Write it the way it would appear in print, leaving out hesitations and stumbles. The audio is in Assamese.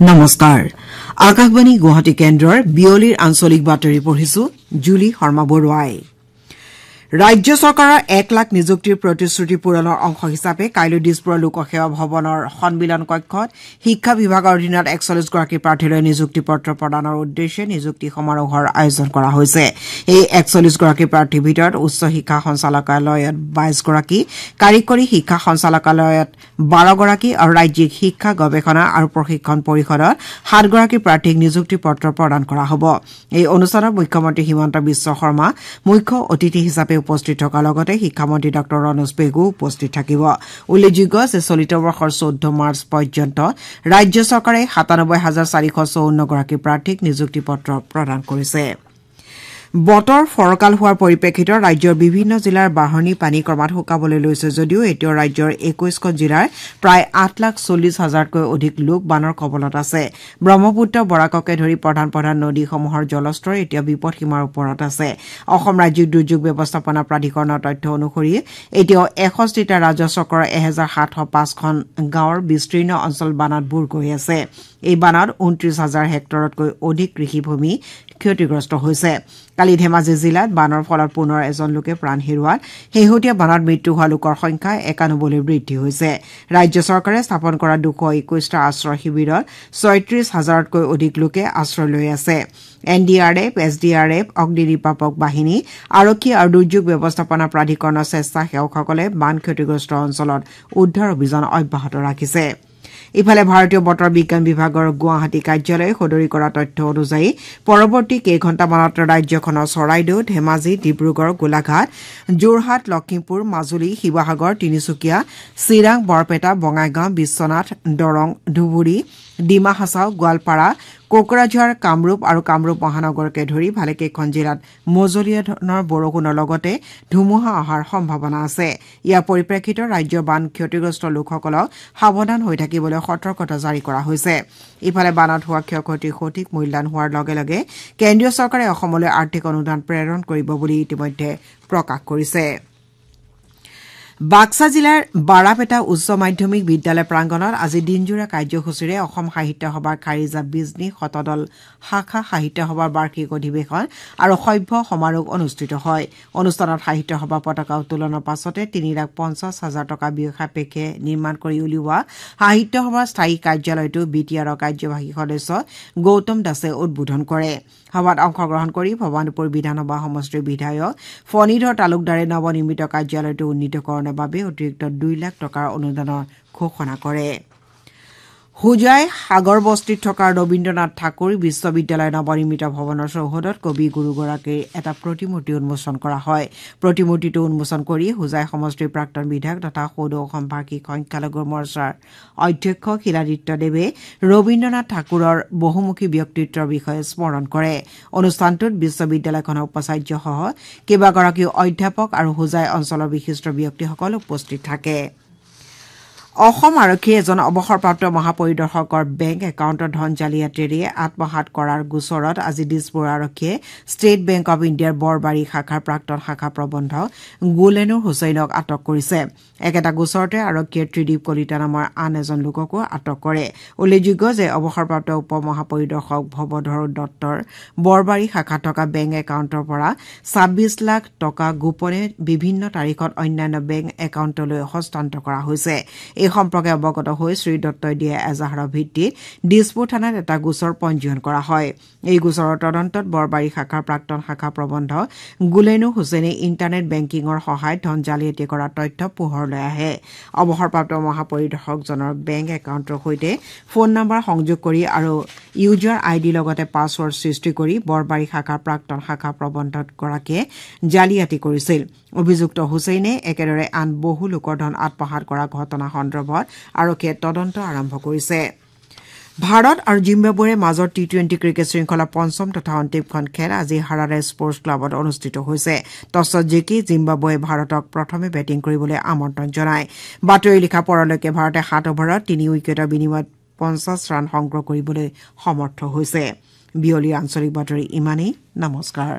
নমস্কাৰ আকাশবাণী গুৱাহাটী কেন্দ্ৰৰ বিয়লিৰ আঞ্চলিক বাতৰি পঢ়িছো জুলি শৰ্মা বৰুৱাই ৰাজ্য চৰকাৰৰ 1 লাখ নিযুক্তিৰ প্ৰতিশ্ৰুতি পূৰণৰ অংশ হিচাপে কাইলৈ দিছপুৰ লোকসেৱা ভৱনৰ সন্মিলন কক্ষত শিক্ষা বিভাগৰ অধীনত 41 গৰাকী প্ৰাৰ্থীলৈ নিযুক্তি পত্ৰ প্ৰদানৰ উদ্দেশ্যে নিযুক্তি সমাৰোহৰ আয়োজন কৰা হৈছে এই 41 গৰাকী প্ৰাৰ্থীৰ ভিতৰত উচ্চ শিক্ষা সঞ্চালকালয়ত 22 গৰাকী কাৰিকৰী শিক্ষা সঞ্চালকালয়ত 12 গৰাকী আৰু ৰাজ্যিক শিক্ষা গৱেষণা আৰু প্ৰশিক্ষণ পৰিষদত 7 গৰাকী প্ৰাৰ্থীক নিযুক্তি পত্ৰ প্ৰদান কৰা হ'ব এই অনুষ্ঠানত মুখ্যমন্ত্ৰী হিমন্ত বিশ্ব শৰ্মা মুখ্য অতিথি হিচাপে উপস্থিত থকাৰ লগতে শিক্ষামন্ত্ৰী ডঃ ৰণোজ পেগু উপস্থিত থাকিব উল্লেখযোগ্য যে চলিত বৰ্ষৰ 14 মাৰ্চ পৰ্যন্ত ৰাজ্য চৰকাৰে ৯৭,৪৫৪ গৰাকী প্ৰাৰ্থীক নিযুক্তি পত্ৰ প্ৰদান কৰিছে বতৰ ফৰকাল হোৱাৰ পৰিপ্ৰেক্ষিতত ৰাজ্যৰ বিভিন্ন জিলাৰ বাঢ়নী পানী ক্ৰমাৎ শুকাবলৈ লৈছে যদিও এতিয়াও ৰাজ্যৰ 21খন জিলাৰ প্ৰায় 8,40,000তকৈ অধিক লোক বানৰ কবলত আছে ব্ৰহ্মপুত্ৰ বৰাককে ধৰি প্ৰধান নদীসমূহৰ জলস্তৰ এতিয়া বিপদসীমাৰ ওপৰত আছে অসম ৰাজ্যিক দুৰ্যোগ ব্যৱস্থাপনা প্ৰাধিকৰণৰ তথ্য অনুসৰি এতিয়াও 61টা ৰাজ্য চক্ৰৰ 1705খন গাঁৱৰ বিস্তীৰ্ণ অঞ্চল বানত বুৰ গৈ আছে এই বানত 29,000 হেক্টৰতকৈ অধিক কৃষিভূমি ক্ষতিগ্ৰস্ত হৈছে কালি ধেমাজি জিলাত বানৰ ফলত পুনৰ এজন লোকে প্ৰাণ হেৰুৱাত শেহতীয়া বানত মৃত্যু হোৱা লোকৰ সংখ্যা 91লৈ বৃদ্ধি হৈছে ৰাজ্য চৰকাৰে স্থাপন কৰা 221টা আশ্ৰয় শিবিৰত 36,000তকৈ অধিক লোকে আশ্ৰয় লৈ আছে এনডিআৰএফ এছডিআৰএফ অগ্নি নিৰ্বাপক বাহিনী আৰক্ষী আৰু দুৰ্যোগ ব্যৱস্থাপনা প্ৰাধিকৰণৰ স্বেচ্ছাসেৱকসকলে বান ক্ষতিগ্ৰস্ত অঞ্চলত উদ্ধাৰ অভিযান অব্যাহত ৰাখিছে ইফালে ভাৰতীয় বতৰ বিজ্ঞান বিভাগৰ গুৱাহাটী কাৰ্যালয়ে সদৰি কৰা তথ্য অনুযায়ী পৰৱৰ্তী কেইঘণ্টামানত ৰাজ্যখনৰ চৰাইদেউ ধেমাজি ডিব্ৰুগড় গোলাঘাট যোৰহাট লখিমপুৰ মাজুলী শিৱসাগৰ তিনিচুকীয়া চিৰাং বৰপেটা বঙাইগাঁও বিশ্বনাথ দৰং ধুবুৰী ডিমা হাছাও গোৱালপাৰা কোকৰাঝাৰ কামৰূপ আৰু কামৰূপ মহানগৰকে ধৰি ভালেকেইখন জিলাত মজলীয়া ধৰণৰ বৰষুণৰ লগতে ধুমুহা অহাৰ সম্ভাৱনা আছে ইয়াৰ পৰিপ্ৰেক্ষিতত ৰাজ্যৰ বান ক্ষতিগ্ৰস্ত লোকসকলক সাৱধান হৈ থাকিবলৈ সতৰ্কতা জাৰি কৰা হৈছে ইফালে বানত হোৱা ক্ষয়ক্ষতিৰ সঠিক মূল্যায়ন হোৱাৰ লগে লগে কেন্দ্ৰীয় চৰকাৰে অসমলৈ আৰ্থিক অনুদান প্ৰেৰণ কৰিব বুলি ইতিমধ্যে প্ৰকাশ কৰিছে বাক্সা জিলাৰ বাৰাপেটা উচ্চ মাধ্যমিক বিদ্যালয় প্ৰাংগণত আজি দিনজোৰা কাৰ্যসূচীৰে অসম সাহিত্য সভাৰ খাৰিজা বিজনী শতদল শাখা সাহিত্য সভাৰ বাৰ্ষিক অধিৱেশন আৰু সভ্য সমাৰোহ অনুষ্ঠিত হয় অনুষ্ঠানত সাহিত্য সভা পতাকা উত্তোলনৰ পাছতে 3,50,000 টকা ব্যয় সাপেক্ষে নিৰ্মাণ কৰি উলিওৱা সাহিত্য সভাৰ স্থায়ী কাৰ্যালয়টো বিটিআৰৰ কাৰ্যবাহী সদস্য গৌতম দাসে উদ্বোধন কৰে সভাত অংশগ্ৰহণ কৰি ভৱানীপুৰ বিধানসভা সমষ্টিৰ বিধায়ক ফণীধৰ তালুকদাৰে নৱনিৰ্মিত কাৰ্যালয়টো উন্নীতকৰণৰ বাবে অতিৰিক্ত 2 লাখ টকাৰ অনুদানৰ ঘোষণা কৰে হুজাই সাগৰবস্তিত থকা ৰবীন্দ্ৰনাথ ঠাকুৰ বিশ্ববিদ্যালয়ৰ নৱনিৰ্মিত ভৱনৰ চৌহদত কবি গুৰুগৰাকীৰ এটা প্ৰতিমূৰ্তি উন্মোচন কৰা হয় প্ৰতিমূৰ্তিটো উন্মোচন কৰি হুজাই সমষ্টিৰ প্ৰাক্তন বিধায়ক তথা সৌদ অসম ভাষিক সংখ্যালঘু মৰ্চাৰ অধ্যক্ষ শিলাদিত্য দেৱে ৰবীন্দ্ৰনাথ ঠাকুৰৰ বহুমুখী ব্যক্তিত্বৰ বিষয়ে স্মৰণ কৰে অনুষ্ঠানটোত বিশ্ববিদ্যালয়খনৰ উপাচাৰ্যসহ কেইবাগৰাকীও অধ্যাপক আৰু হুজাই অঞ্চলৰ বিশিষ্ট ব্যক্তিসকল উপস্থিত থাকে অসম আৰক্ষীয়ে এজন অৱসৰপ্ৰাপ্ত মহাপৰিদৰ্শকৰ বেংক একাউণ্টৰ ধন জালিয়াতিৰে আত্মসাৎ কৰাৰ গোচৰত আজি দিছপুৰ আৰক্ষীয়ে ষ্টেট বেংক অব ইণ্ডিয়াৰ বৰবাৰী শাখাৰ প্ৰাক্তন শাখা প্ৰবন্ধক গুলেনুৰ হুছেইনক আটক কৰিছে একেটা গোচৰতে আৰক্ষীয়ে ত্ৰিদীপ কলিতা নামৰ আন এজন লোককো আটক কৰে উল্লেখযোগ্য যে অৱসৰপ্ৰাপ্ত উপ মহাপৰিদৰ্শক ভৱধৰ দত্তৰ বৰবাৰী শাখাত থকা বেংক একাউণ্টৰ পৰা 26 লাখ টকা গোপনে বিভিন্ন তাৰিখত অন্যান্য বেংক একাউণ্টলৈ হস্তান্তৰ কৰা হৈছে এই সম্পৰ্কে অৱগত হৈ শ্ৰী দত্তই দিয়া এজাহাৰৰ ভিত্তিত দিছপুৰ থানাত এটা গোচৰ পঞ্জীয়ন কৰা হয় এই গোচৰৰ তদন্তত বৰবাৰী শাখাৰ প্ৰাক্তন শাখা প্ৰবন্ধক গুলেনু হুছেইনে ইণ্টাৰনেট বেংকিঙৰ সহায়ত ধন জালিয়াতি কৰা তথ্য পোহৰলৈ আহে অৱসৰপ্ৰাপ্ত মহাপৰিদৰ্শকজনৰ বেংক একাউণ্টৰ সৈতে ফোন নম্বৰ সংযোগ কৰি আৰু ইউজাৰ আইডি লগতে পাছৱৰ্ড সৃষ্টি কৰি বৰবাৰী শাখাৰ প্ৰাক্তন শাখা প্ৰবন্ধকগৰাকীয়ে জালিয়াতি কৰিছিল অভিযুক্ত হুছেইনে একেদৰে আন বহু লোকৰ ধন আত্মসাৎ কৰা ঘটনা সন্দৰ্ভত আৰক্ষীয়ে তদন্ত আৰম্ভ কৰিছে ভাৰত আৰু জিম্বাবুৱেৰ মাজৰ টি20 ক্ৰিকেট শৃংখলাৰ পঞ্চম তথা অন্তিমখন খেল আজি হাৰাৰে স্পৰ্টছ ক্লাবত অনুষ্ঠিত হৈছে টছত জিকি জিম্বাবুৱে ভাৰতক প্ৰথমে বেটিং কৰিবলৈ আমন্ত্ৰণ জনায় বাতৰি লিখা পৰলৈকে ভাৰতে 7 অভাৰত 3 উইকেটৰ বিনিময়ত 50 ৰান সংগ্ৰহ কৰিবলৈ সমৰ্থ হৈছে বিয়লিৰ আঞ্চলিক বাতৰি ইমানেই নমস্কাৰ